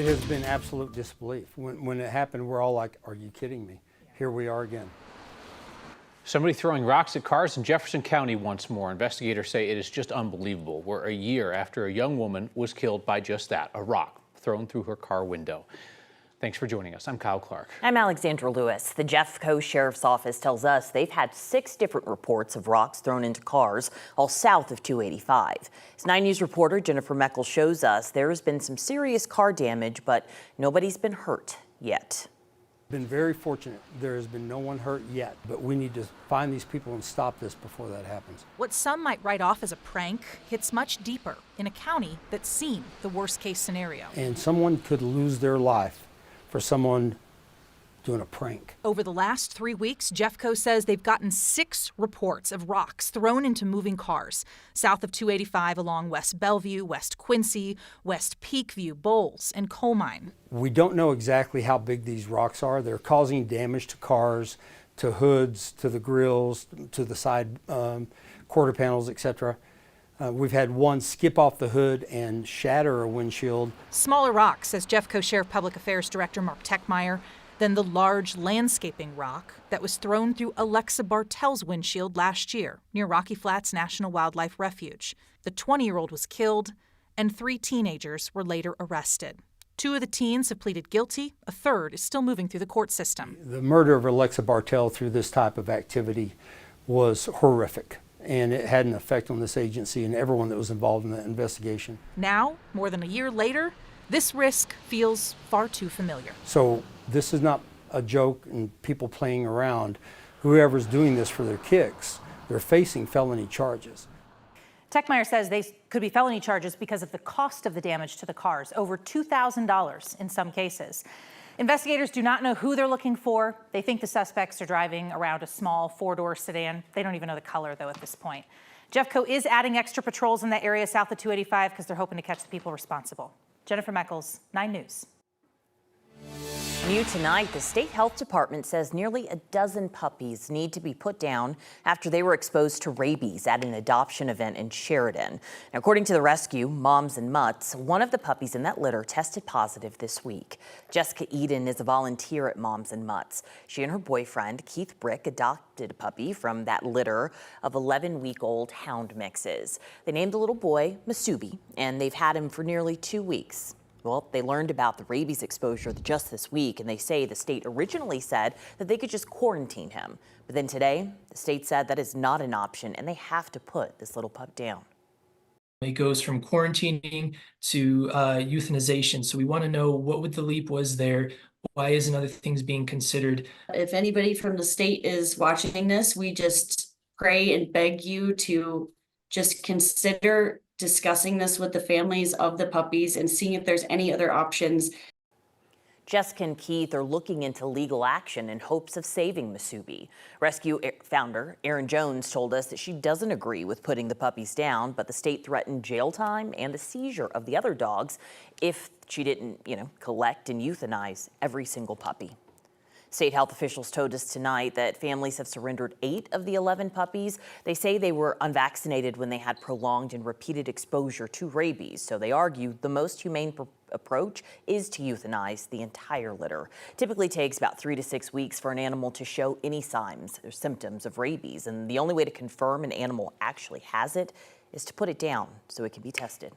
It has been absolute disbelief. When it happened, we're all like, are you kidding me? Here we are again. Somebody throwing rocks at cars in Jefferson County once more. Investigators say it is just unbelievable. We're a year after a young woman was killed by just that, a rock thrown through her car window. Thanks for joining us. I'm Kyle Clark. I'm Alexandra Lewis. The Jeffco Sheriff's Office tells us they've had 6 different reports of rocks thrown into cars, all south of 285. As 9 News reporter Jennifer Meckles shows us, there has been some serious car damage, but nobody's been hurt yet. Been very fortunate. There has been no one hurt yet, but we need to find these people and stop this before that happens. What some might write off as a prank hits much deeper in a county that's seen the worst-case scenario. And someone could lose their life for someone doing a prank. Over the last 3 weeks, Jeffco says they've gotten 6 reports of rocks thrown into moving cars south of 285 along West Bellevue, West Quincy, West Peakview, Bowles, and Coal Mine. We don't know exactly how big these rocks are. They're causing damage to cars, to hoods, to the grills, to the side quarter panels, etc. We've had one skip off the hood and shatter a windshield. Smaller rocks, says Jeffco Sheriff Public Affairs Director Mark Techmeyer, than the large landscaping rock that was thrown through Alexa Bartel's windshield last year near Rocky Flats National Wildlife Refuge. The 20-year-old was killed, and 3 teenagers were later arrested. 2 of the teens have pleaded guilty. A third is still moving through the court system. The murder of Alexa Bartel through this type of activity was horrific, and it had an effect on this agency and everyone that was involved in that investigation. Now, more than a year later, this risk feels far too familiar. So this is not a joke and people playing around. Whoever's doing this for their kicks, they're facing felony charges. Techmeyer says they could be felony charges because of the cost of the damage to the cars, over $2,000 in some cases. Investigators do not know who they're looking for. They think the suspects are driving around a small 4-door sedan. They don't even know the color, though, at this point. Jeffco is adding extra patrols in that area south of 285 because they're hoping to catch the people responsible. Jennifer Meckles, 9 News. New tonight, the state health department says nearly a dozen puppies need to be put down after they were exposed to rabies at an adoption event in Sheridan. Now, according to the rescue, Moms and Mutts, one of the puppies in that litter tested positive this week. Jessica Eden is a volunteer at Moms and Mutts. She and her boyfriend, Keith Brick, adopted a puppy from that litter of 11-week-old hound mixes. They named the little boy Masubi, and they've had him for nearly 2 weeks. Well, they learned about the rabies exposure just this week, and they say the state originally said that they could just quarantine him. But then today, the state said that is not an option, and they have to put this little pup down. It goes from quarantining to euthanization. So we want to know what the leap was there. Why isn't other things being considered? If anybody from the state is watching this, we just pray and beg you to just consider discussing this with the families of the puppies and seeing if there's any other options. Jessica and Keith are looking into legal action in hopes of saving Masubi. Rescue founder Erin Jones told us that she doesn't agree with putting the puppies down, but the state threatened jail time and the seizure of the other dogs if she didn't, collect and euthanize every single puppy. State health officials told us tonight that families have surrendered 8 of the 11 puppies. They say they were unvaccinated when they had prolonged and repeated exposure to rabies. So they argue the most humane approach is to euthanize the entire litter. Typically takes about 3 to 6 weeks for an animal to show any signs or symptoms of rabies. And the only way to confirm an animal actually has it is to put it down so it can be tested.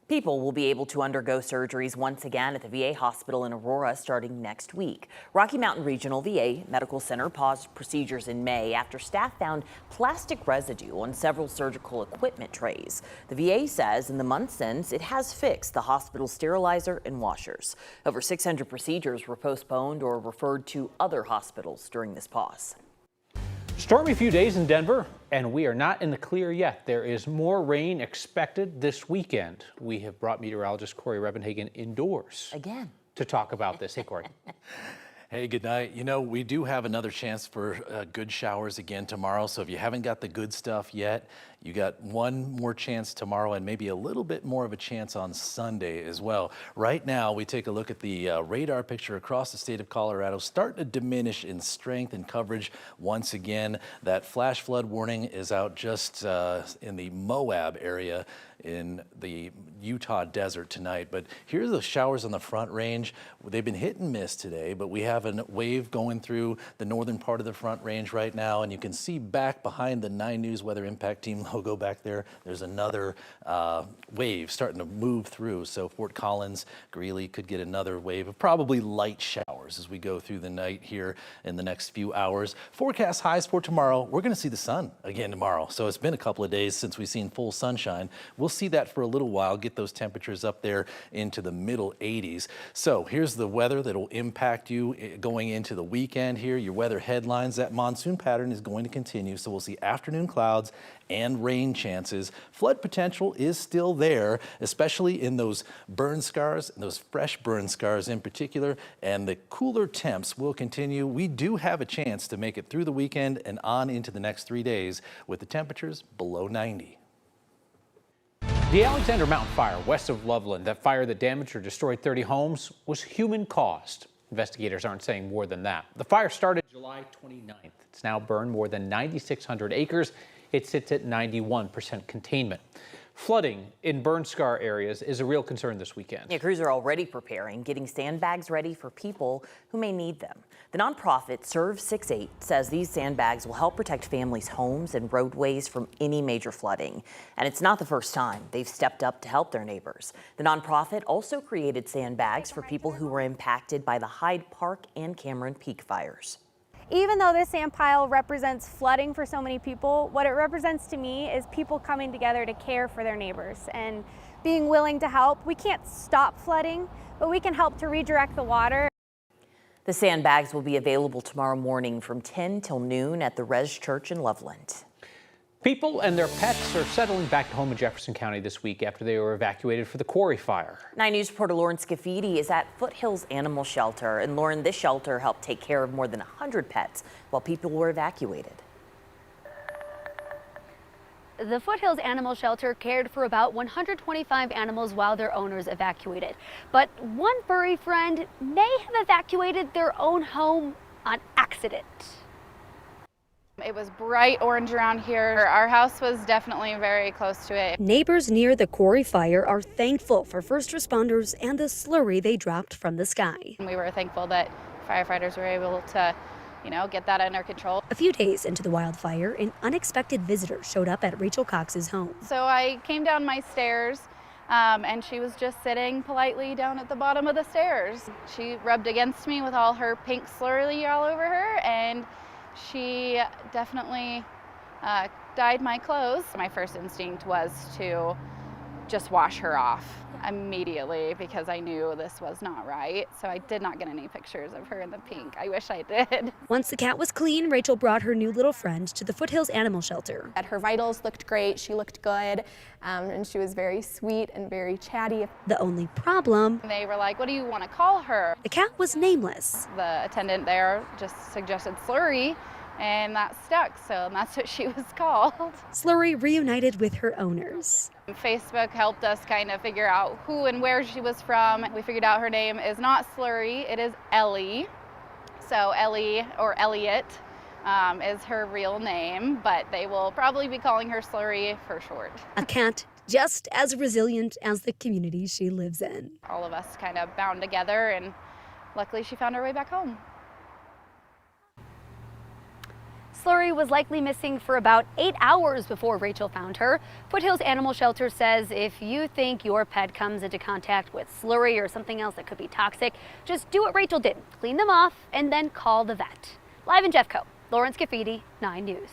People will be able to undergo surgeries once again at the VA hospital in Aurora starting next week. Rocky Mountain Regional VA Medical Center paused procedures in May after staff found plastic residue on several surgical equipment trays. The VA says in the month since, it has fixed the hospital's sterilizer and washers. Over 600 procedures were postponed or referred to other hospitals during this pause. Stormy few days in Denver, and we are not in the clear yet. There is more rain expected this weekend. We have brought meteorologist Corey Rebenhagen indoors again to talk about this. Hey, Corey. Hey, good night. We do have another chance for good showers again tomorrow. So if you haven't got the good stuff yet, You got one more chance tomorrow and maybe a little bit more of a chance on Sunday as well. Right now, we take a look at the radar picture across the state of Colorado, starting to diminish in strength and coverage once again. That flash flood warning is out just in the Moab area in the Utah desert tonight. But here's the showers on the Front Range. They've been hit and miss today, but we have a wave going through the northern part of the Front Range right now, and you can see back behind the 9 News Weather Impact Team logo back there, there's another wave starting to move through. So Fort Collins, Greeley could get another wave of probably light showers as we go through the night here in the next few hours. Forecast highs for tomorrow. We're going to see the sun again tomorrow. So it's been a couple of days since we've seen full sunshine. We'll see that for a little while, get those temperatures up there into the middle 80s. So here's the weather that will impact you going into the weekend here. Your weather headlines, that monsoon pattern is going to continue. So we'll see afternoon clouds and rain chances. Flood potential is still there, especially in those burn scars, those fresh burn scars in particular, and the cooler temps will continue. We do have a chance to make it through the weekend and on into the next 3 days with the temperatures below 90. The Alexander Mountain fire west of Loveland, that fire that damaged or destroyed 30 homes, was human caused. Investigators aren't saying more than that. The fire started July 29th. It's now burned more than 9,600 acres. It sits at 91% containment. Flooding in burn scar areas is a real concern this weekend. Yeah, crews are already preparing, getting sandbags ready for people who may need them. The nonprofit Serve 6-8 says these sandbags will help protect families' homes and roadways from any major flooding. And it's not the first time they've stepped up to help their neighbors. The nonprofit also created sandbags for people who were impacted by the Hyde Park and Cameron Peak fires. Even though this sand pile represents flooding for so many people, what it represents to me is people coming together to care for their neighbors and being willing to help. We can't stop flooding, but we can help to redirect the water. The sandbags will be available tomorrow morning from 10 till noon at the Res Church in Loveland. People and their pets are settling back home in Jefferson County this week after they were evacuated for the quarry fire. 9 News reporter Lauren Scafidi is at Foothills Animal Shelter. And Lauren, this shelter helped take care of more than 100 pets while people were evacuated. The Foothills Animal Shelter cared for about 125 animals while their owners evacuated. But one furry friend may have evacuated their own home on accident. It was bright orange around here. Our house was definitely very close to it. Neighbors near the quarry fire are thankful for first responders and the slurry they dropped from the sky. We were thankful that firefighters were able to, get that under control. A few days into the wildfire, an unexpected visitor showed up at Rachel Cox's home. So I came down my stairs and she was just sitting politely down at the bottom of the stairs. She rubbed against me with all her pink slurry all over her, and she definitely dyed my clothes. My first instinct was to just wash her off immediately because I knew this was not right. So I did not get any pictures of her in the pink. I wish I did. Once the cat was clean, Rachel brought her new little friend to the Foothills Animal Shelter. Her vitals looked great, she looked good, and she was very sweet and very chatty. The only problem, They were like, what do you want to call her? the cat was nameless. The attendant there just suggested Slurry, and that stuck, so that's what she was called. Slurry reunited with her owners. Facebook helped us kind of figure out who and where she was from. We figured out her name is not Slurry, it is Ellie. So Ellie, or Elliot, is her real name, but they will probably be calling her Slurry for short. A cat just as resilient as the community she lives in. All of us kind of bound together, and luckily she found her way back home. Slurry was likely missing for about 8 hours before Rachel found her. Foothills Animal Shelter says if you think your pet comes into contact with slurry or something else that could be toxic, just do what Rachel did. Clean them off and then call the vet. Live in Jeffco, Lauren Scafidi, 9 News.